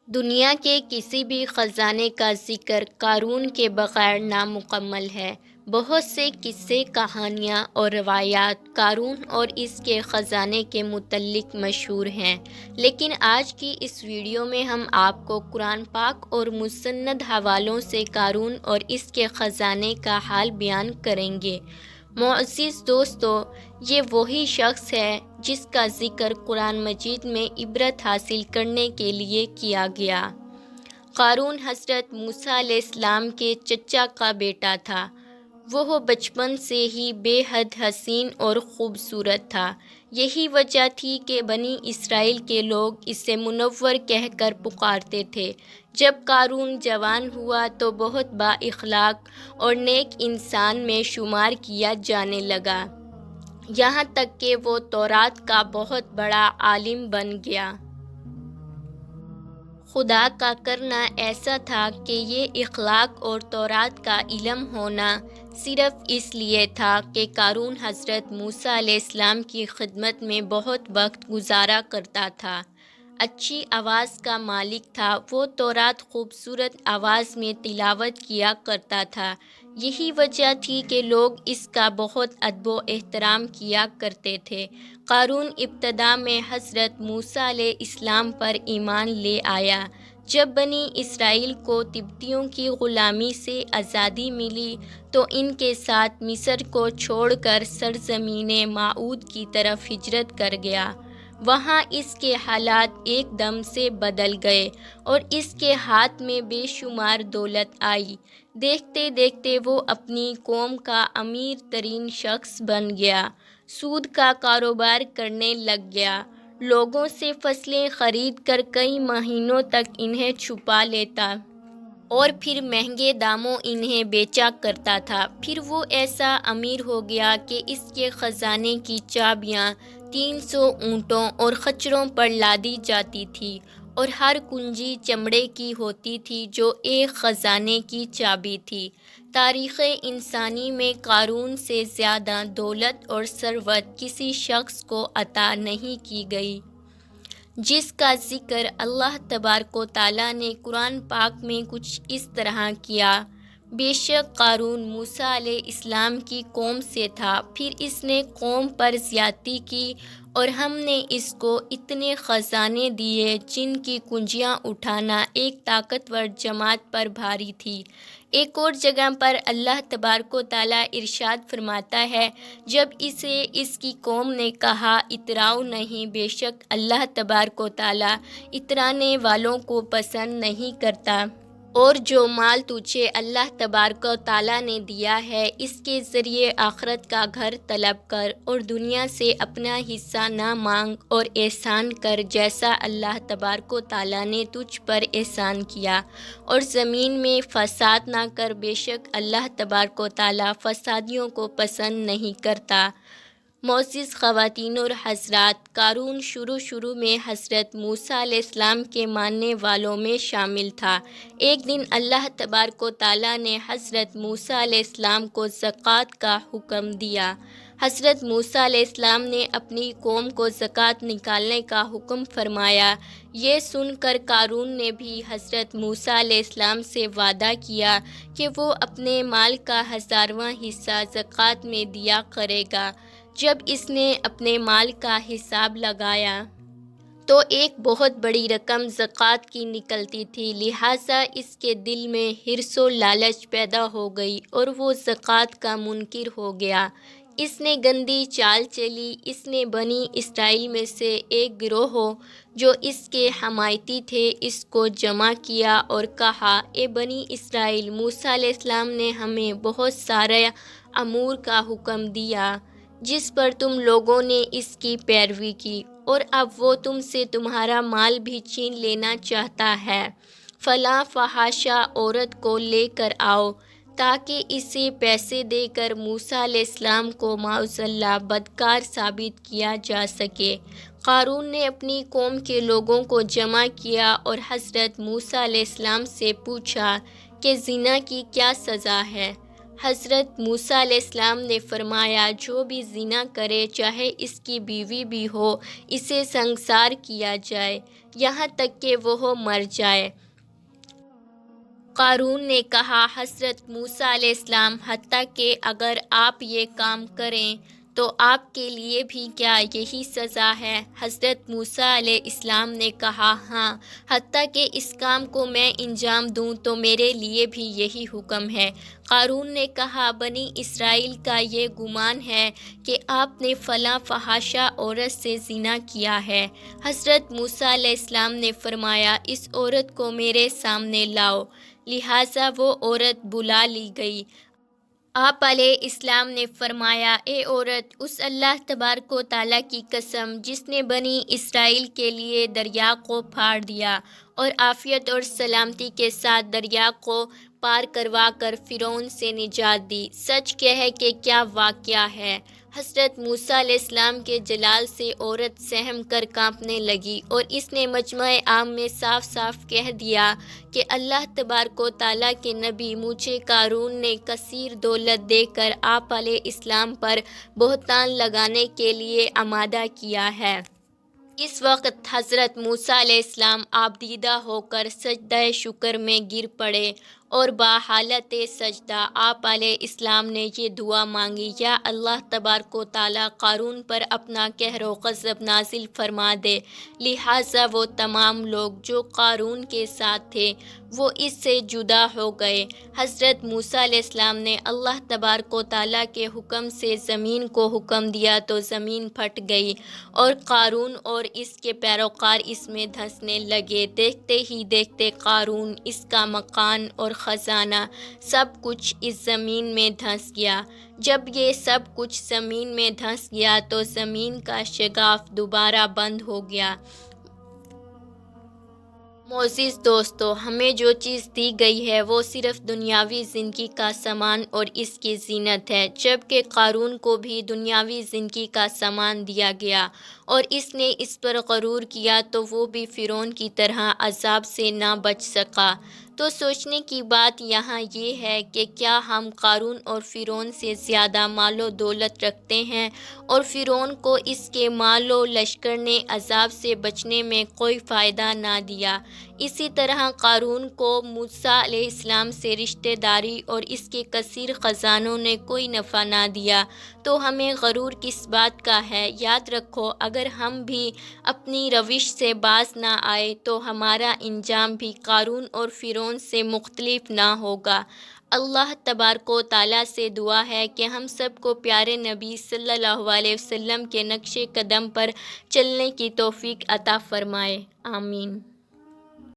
دنیا کے کسی بھی خزانے کا ذکر قارون کے بغیر نامکمل ہے۔ بہت سے قصے، کہانیاں اور روایات قارون اور اس کے خزانے کے متعلق مشہور ہیں، لیکن آج کی اس ویڈیو میں ہم آپ کو قرآن پاک اور مستند حوالوں سے قارون اور اس کے خزانے کا حال بیان کریں گے۔ معزز دوستو، یہ وہی شخص ہے جس کا ذکر قرآن مجید میں عبرت حاصل کرنے کے لیے کیا گیا۔ قارون حضرت موسیٰ علیہ السلام کے چچا کا بیٹا تھا۔ وہ بچپن سے ہی بے حد حسین اور خوبصورت تھا۔ یہی وجہ تھی کہ بنی اسرائیل کے لوگ اسے منور کہہ کر پکارتے تھے۔ جب قارون جوان ہوا تو بہت با اخلاق اور نیک انسان میں شمار کیا جانے لگا، یہاں تک کہ وہ تورات کا بہت بڑا عالم بن گیا۔ خدا کا کرنا ایسا تھا کہ یہ اخلاق اور تورات کا علم ہونا صرف اس لیے تھا کہ قارون حضرت موسیٰ علیہ السلام کی خدمت میں بہت وقت گزارا کرتا تھا۔ اچھی آواز کا مالک تھا، وہ تورات خوبصورت آواز میں تلاوت کیا کرتا تھا۔ یہی وجہ تھی کہ لوگ اس کا بہت ادب و احترام کیا کرتے تھے۔ قارون ابتدا میں حضرت موسیٰ علیہ السلام پر ایمان لے آیا۔ جب بنی اسرائیل کو قبطیوں کی غلامی سے آزادی ملی تو ان کے ساتھ مصر کو چھوڑ کر سرزمین موعود کی طرف ہجرت کر گیا۔ وہاں اس کے حالات ایک دم سے بدل گئے اور اس کے ہاتھ میں بے شمار دولت آئی۔ دیکھتے دیکھتے وہ اپنی قوم کا امیر ترین شخص بن گیا، سود کا کاروبار کرنے لگ گیا، لوگوں سے فصلیں خرید کر کئی مہینوں تک انہیں چھپا لیتا اور پھر مہنگے داموں انہیں بیچا کرتا تھا۔ پھر وہ ایسا امیر ہو گیا کہ اس کے خزانے کی چابیاں 300 اونٹوں اور خچروں پر لادی جاتی تھی اور ہر کنجی چمڑے کی ہوتی تھی جو ایک خزانے کی چابی تھی۔ تاریخ انسانی میں قارون سے زیادہ دولت اور ثروت کسی شخص کو عطا نہیں کی گئی، جس کا ذکر اللہ تبارک و تعالیٰ نے قرآن پاک میں کچھ اس طرح کیا: بے شک قارون موسیٰ علیہ السلام کی قوم سے تھا، پھر اس نے قوم پر زیادتی کی اور ہم نے اس کو اتنے خزانے دیے جن کی کنجیاں اٹھانا ایک طاقتور جماعت پر بھاری تھی۔ ایک اور جگہ پر اللہ تبارک و تعالیٰ ارشاد فرماتا ہے: جب اسے اس کی قوم نے کہا اتراؤ نہیں، بے شک اللہ تبارک و تعالیٰ اترانے والوں کو پسند نہیں کرتا، اور جو مال تجھے اللہ تبارک و تعالیٰ نے دیا ہے اس کے ذریعے آخرت کا گھر طلب کر اور دنیا سے اپنا حصہ نہ مانگ اور احسان کر جیسا اللہ تبارک و تعالیٰ نے تجھ پر احسان کیا، اور زمین میں فساد نہ کر، بے شک اللہ تبارک و تعالیٰ فسادیوں کو پسند نہیں کرتا۔ معزز خواتین اور حضرات، قارون شروع میں حضرت موسیٰ علیہ السلام کے ماننے والوں میں شامل تھا۔ ایک دن اللہ تبارک و تعالیٰ نے حضرت موسیٰ علیہ السلام کو زکوٰۃ کا حکم دیا۔ حضرت موسیٰ علیہ السلام نے اپنی قوم کو زکوٰۃ نکالنے کا حکم فرمایا۔ یہ سن کر قارون نے بھی حضرت موسیٰ علیہ السلام سے وعدہ کیا کہ وہ اپنے مال کا 1000واں حصہ زکوٰۃ میں دیا کرے گا۔ جب اس نے اپنے مال کا حساب لگایا تو ایک بہت بڑی رقم زکوٰۃ کی نکلتی تھی، لہٰذا اس کے دل میں حرص و لالچ پیدا ہو گئی اور وہ زکوٰۃ کا منکر ہو گیا۔ اس نے گندی چال چلی۔ اس نے بنی اسرائیل میں سے ایک گروہ جو اس کے حمایتی تھے اس کو جمع کیا اور کہا: اے بنی اسرائیل، موسیٰ علیہ السلام نے ہمیں بہت سارے امور کا حکم دیا جس پر تم لوگوں نے اس کی پیروی کی، اور اب وہ تم سے تمہارا مال بھی چھین لینا چاہتا ہے۔ فلاں فحاشہ عورت کو لے کر آؤ تاکہ اسے پیسے دے کر موسیٰ علیہ السلام کو معاذاللہ بدکار ثابت کیا جا سکے۔ قارون نے اپنی قوم کے لوگوں کو جمع کیا اور حضرت موسیٰ علیہ السلام سے پوچھا کہ زنا کی کیا سزا ہے؟ حضرت موسیٰ علیہ السلام نے فرمایا: جو بھی زنا کرے چاہے اس کی بیوی بھی ہو، اسے سنگسار کیا جائے۔ یہاں تک کہ وہ مر جائے۔ قارون نے کہا حضرت موسیٰ علیہ السلام حتیٰ کہ اگر آپ یہ کام کریں تو آپ کے لیے بھی کیا یہی سزا ہے؟ حضرت موسیٰ علیہ السلام نے کہا ہاں، حتیٰ کہ اس کام کو میں انجام دوں تو میرے لیے بھی یہی حکم ہے۔ قارون نے کہا بنی اسرائیل کا یہ گمان ہے کہ آپ نے فلاں فحاشہ عورت سے زنا کیا ہے۔ حضرت موسیٰ علیہ السلام نے فرمایا اس عورت کو میرے سامنے لاؤ، لہٰذا وہ عورت بلا لی گئی۔ آپ علیہ السلام نے فرمایا اے عورت، اس اللہ تبارک و تعالیٰ کی قسم جس نے بنی اسرائیل کے لیے دریا کو پھاڑ دیا اور عافیت اور سلامتی کے ساتھ دریا کو پار کروا کر فرعون سے نجات دی، سچ کہے کہ کیا واقعہ ہے۔ حضرت موسیٰ علیہ السلام کے جلال سے عورت سہم کر کانپنے لگی اور اس نے مجمع عام میں صاف صاف کہہ دیا کہ اللہ تبارک و تعالیٰ کے نبی مجھے قارون نے کثیر دولت دے کر آپ علیہ السلام پر بہتان لگانے کے لیے آمادہ کیا ہے۔ اس وقت حضرت موسیٰ علیہ السلام آبدیدہ ہو کر سجدہ شکر میں گر پڑے اور بحالت سجدہ آپ علیہ السلام نے یہ دعا مانگی، یا اللہ تبارک و تعالیٰ قارون پر اپنا قہر و غضب نازل فرما دے، لہٰذا وہ تمام لوگ جو قارون کے ساتھ تھے وہ اس سے جدا ہو گئے۔ حضرت موسیٰ علیہ السلام نے اللہ تبارک و تعالیٰ کے حکم سے زمین کو حکم دیا تو زمین پھٹ گئی اور قارون اور اس کے پیروکار اس میں دھنسنے لگے۔ دیکھتے ہی دیکھتے قارون، اس کا مکان اور خزانہ سب کچھ اس زمین میں دھنس گیا۔ جب یہ سب کچھ زمین میں دھنس گیا تو زمین کا شگاف دوبارہ بند ہو گیا۔ معزز دوستو، ہمیں جو چیز دی گئی ہے وہ صرف دنیاوی زندگی کا سامان اور اس کی زینت ہے، جبکہ قارون کو بھی دنیاوی زندگی کا سامان دیا گیا اور اس نے اس پر غرور کیا تو وہ بھی فرعون کی طرح عذاب سے نہ بچ سکا۔ تو سوچنے کی بات یہاں یہ ہے کہ کیا ہم قارون اور فرعون سے زیادہ مال و دولت رکھتے ہیں اور فرعون کو اس کے مال و لشکر نے عذاب سے بچنے میں کوئی فائدہ نہ دیا، اسی طرح قارون کو موسیٰ علیہ السلام سے رشتہ داری اور اس کے کثیر خزانوں نے کوئی نفع نہ دیا، تو ہمیں غرور کس بات کا ہے؟ یاد رکھو اگر ہم بھی اپنی روش سے باز نہ آئے تو ہمارا انجام بھی قارون اور فرعون سے مختلف نہ ہوگا۔ اللہ تبارک و تعالیٰ سے دعا ہے کہ ہم سب کو پیارے نبی صلی اللہ علیہ وسلم کے نقش قدم پر چلنے کی توفیق عطا فرمائے، آمین۔